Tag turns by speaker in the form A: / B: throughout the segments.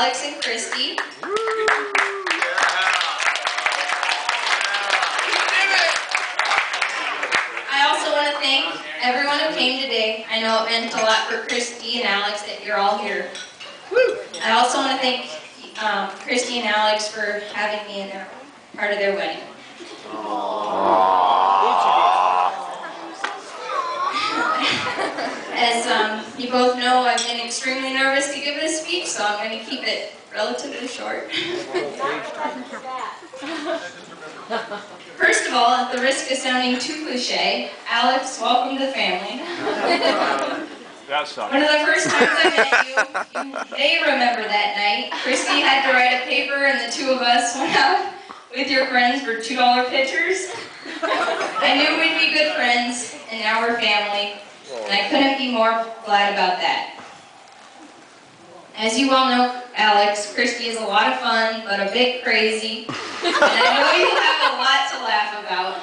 A: Alex and Christy. I also want to thank everyone who came today. I know it meant a lot for Christy and Alex that you're all here. I also want to thank Christy and Alex for having me in their part of their wedding. As you both know, I've been extremely nervous to give this speech, so I'm going to keep it relatively short. First of all, at the risk of sounding too cliche, Alex, welcome to the family. One of the first times I met you may remember that night. Christy had to write a paper and the two of us went out with your friends for $2 pictures. I knew we'd be good friends, and now we're family, and I couldn't be more glad about that. As you well know, Alex, Christy is a lot of fun, but a bit crazy, and I know you'll have a lot to laugh about.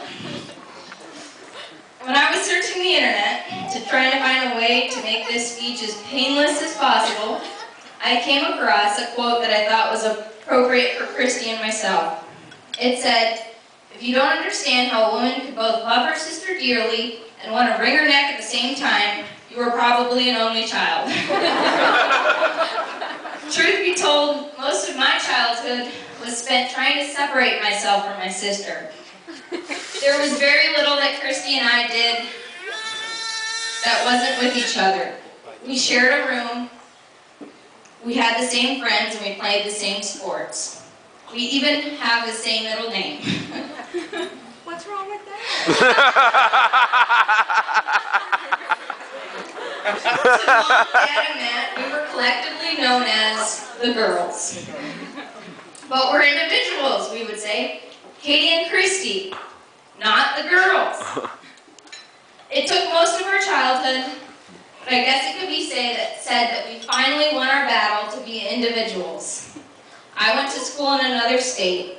A: When I was searching the internet to try to find a way to make this speech as painless as possible, I came across a quote that I thought was appropriate for Christy and myself. It said, "If you don't understand how a woman could both love her sister dearly and want to wring her neck at the same time, you are probably an only child." Truth be told, most of my childhood was spent trying to separate myself from my sister. There was very little that Christy and I did that wasn't with each other. We shared a room, we had the same friends, and we played the same sports. We even have the same middle name.
B: What's wrong with that?
A: To Mom, Dad, and Matt, we were collectively known as the girls. But we're individuals, we would say. Katie and Christy, not the girls. It took most of our childhood, but I guess it could be said that we finally won our battle to be individuals. I went to school in another state.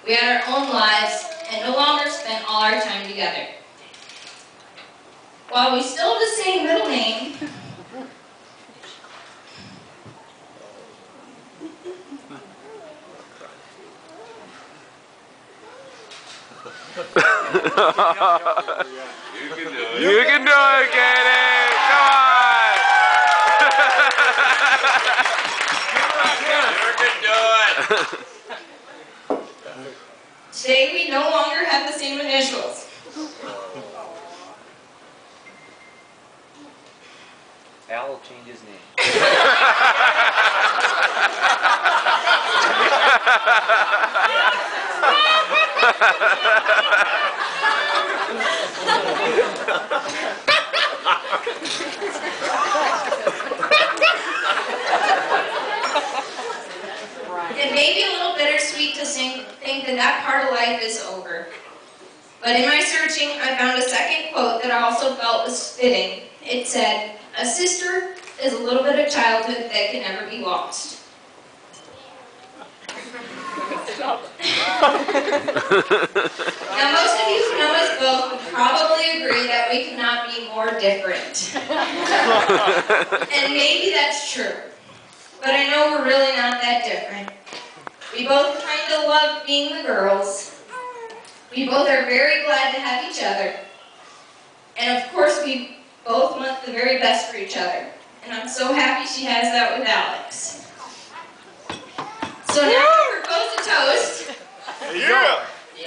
A: We had our own lives and no longer spent all our time together. While we still have the same middle name,
C: You can do it, Katie! Come on! You can do it!
A: today we no longer have the same initials.
D: Al will change his name.
A: It may be a little bittersweet to think that part of life is over. But in my searching, I found a second quote that I also felt was fitting. It said, "A sister is a little bit of childhood that can never be lost." Now, most of you who know us both would probably agree that we could not be more different. And maybe that's true. But I know we're really not that different. We both kind of love being the girls. We both are very glad to have each other. And of course, we both want the very best for each other. And I'm so happy she has that with Alex. So now we propose a toast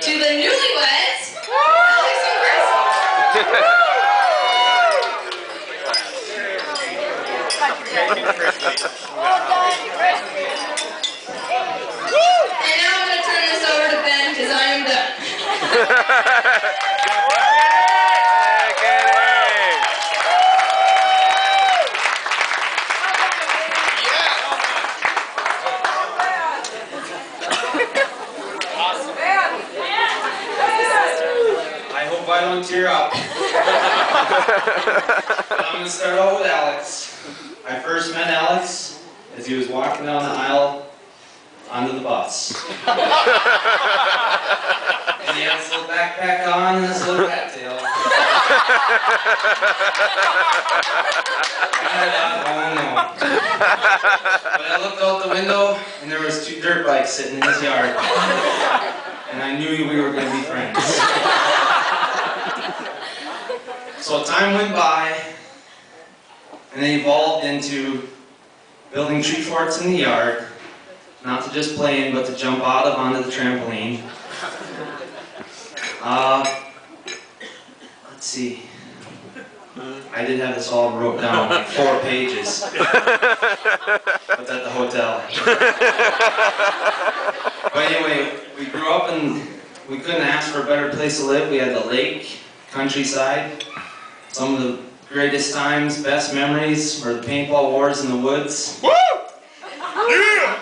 A: to the newlyweds, Alex and Christy. And now I'm going to turn this over to Ben because I am done.
E: I don't tear up. I'm going to start out with Alex. I first met Alex as he was walking down the aisle onto the bus. And he had his little backpack on and his little cattail. I thought, oh no. But I looked out the window, and there was 2 dirt bikes sitting in his yard. And I knew we were going to be friends. So time went by, and it evolved into building tree forts in the yard, not to just play in, but to jump out of onto the trampoline. Let's see. I did have this all wrote down, like 4 pages. But at the hotel. But anyway, we grew up and we couldn't ask for a better place to live. We had the lake, countryside. Some of the greatest times, best memories were the paintball wars in the woods.
C: Woo! Yeah!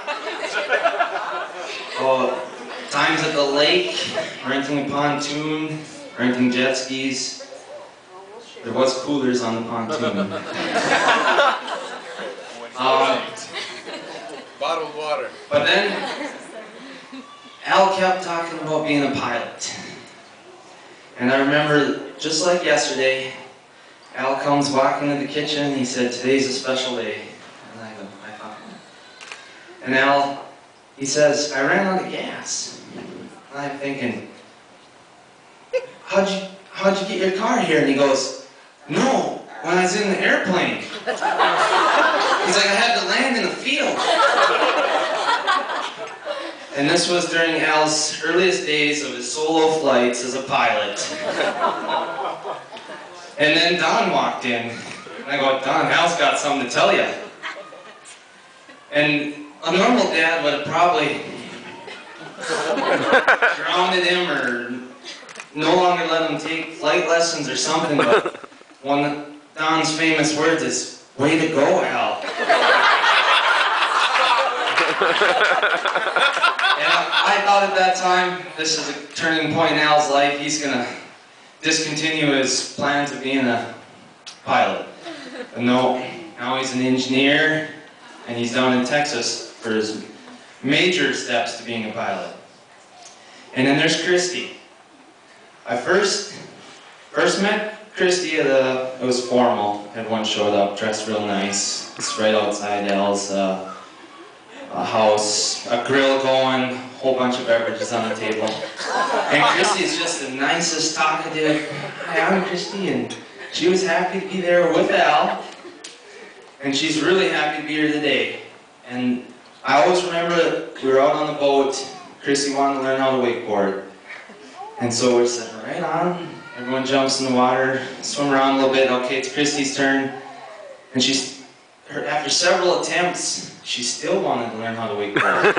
E: Oh, times at the lake, renting a pontoon, renting jet skis. There was coolers on the pontoon.
C: Bottled water.
E: But then, Al kept talking about being a pilot. And I remember, just like yesterday, Al comes walking into the kitchen and he said, "Today's a special day." And I thought. And Al, he says, "I ran out of gas." And I'm thinking, how'd you get your car here? And he goes, "No, when I was in the airplane." He's like, "I had to land in the field." And this was during Al's earliest days of his solo flights as a pilot. And then Don walked in. And I go, "Don, Al's got something to tell you." And a normal dad would have probably grounded him or no longer let him take flight lessons or something, but one of Don's famous words is, "Way to go, Al." And I thought at that time, this is a turning point in Al's life. He's going to discontinue his plans of being a pilot. But no, now he's an engineer, and he's down in Texas for his major steps to being a pilot. And then there's Christy. I first met Christy at it was formal. Everyone showed up dressed real nice. It's right outside Al's house, a grill going, a whole bunch of beverages on the table. And Christy's just the nicest, talkative, "Hi, I'm Christy," and she was happy to be there with Al. And she's really happy to be here today. And I always remember that we were out on the boat. Christy wanted to learn how to wakeboard. And so we said, "Right on." Everyone jumps in the water, swim around a little bit. Okay, it's Christy's turn. And after several attempts, she still wanted to learn how to wakeboard.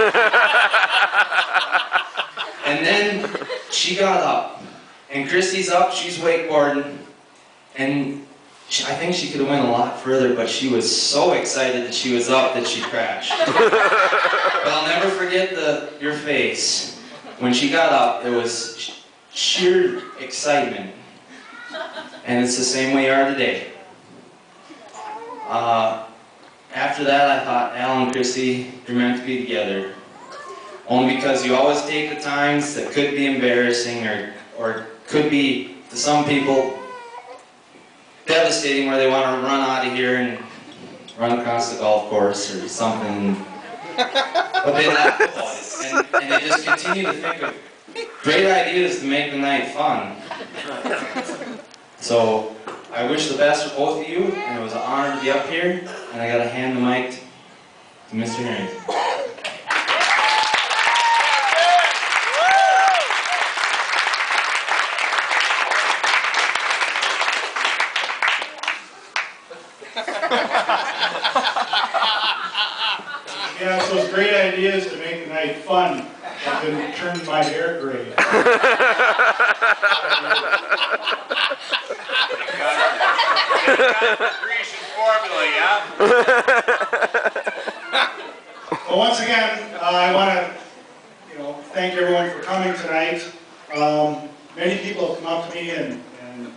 E: And then she got up. And Christy's up, she's wakeboarding. And I think she could have went a lot further, but she was so excited that she was up that she crashed. But I'll never forget your face. When she got up, it was sheer excitement. And it's the same way you are today. After that, I thought, Al and Christy, you're meant to be together. Only because you always take the times that could be embarrassing or could be, to some people, devastating, where they want to run out of here and run across the golf course or something. But they laugh about it. And they just continue to think of great ideas to make the night fun. So I wish the best for both of you, and it was an honor to be up here, and I got to hand the mic to Mr. Harrington.
F: Yeah, it's those great ideas to make the night fun. I've been turning my hair gray.
C: Grecian formula, yeah?
F: Well, once again, I want to, thank everyone for coming tonight. Many people have come up to me and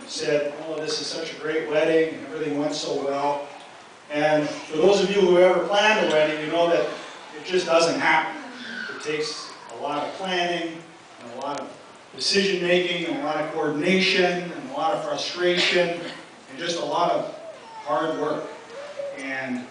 F: said, "Oh, this is such a great wedding, and everything went so well." And for those of you who ever planned a wedding, you know that it just doesn't happen. It takes a lot of planning, and a lot of decision making, and a lot of coordination, and a lot of frustration, and just a lot of hard work. And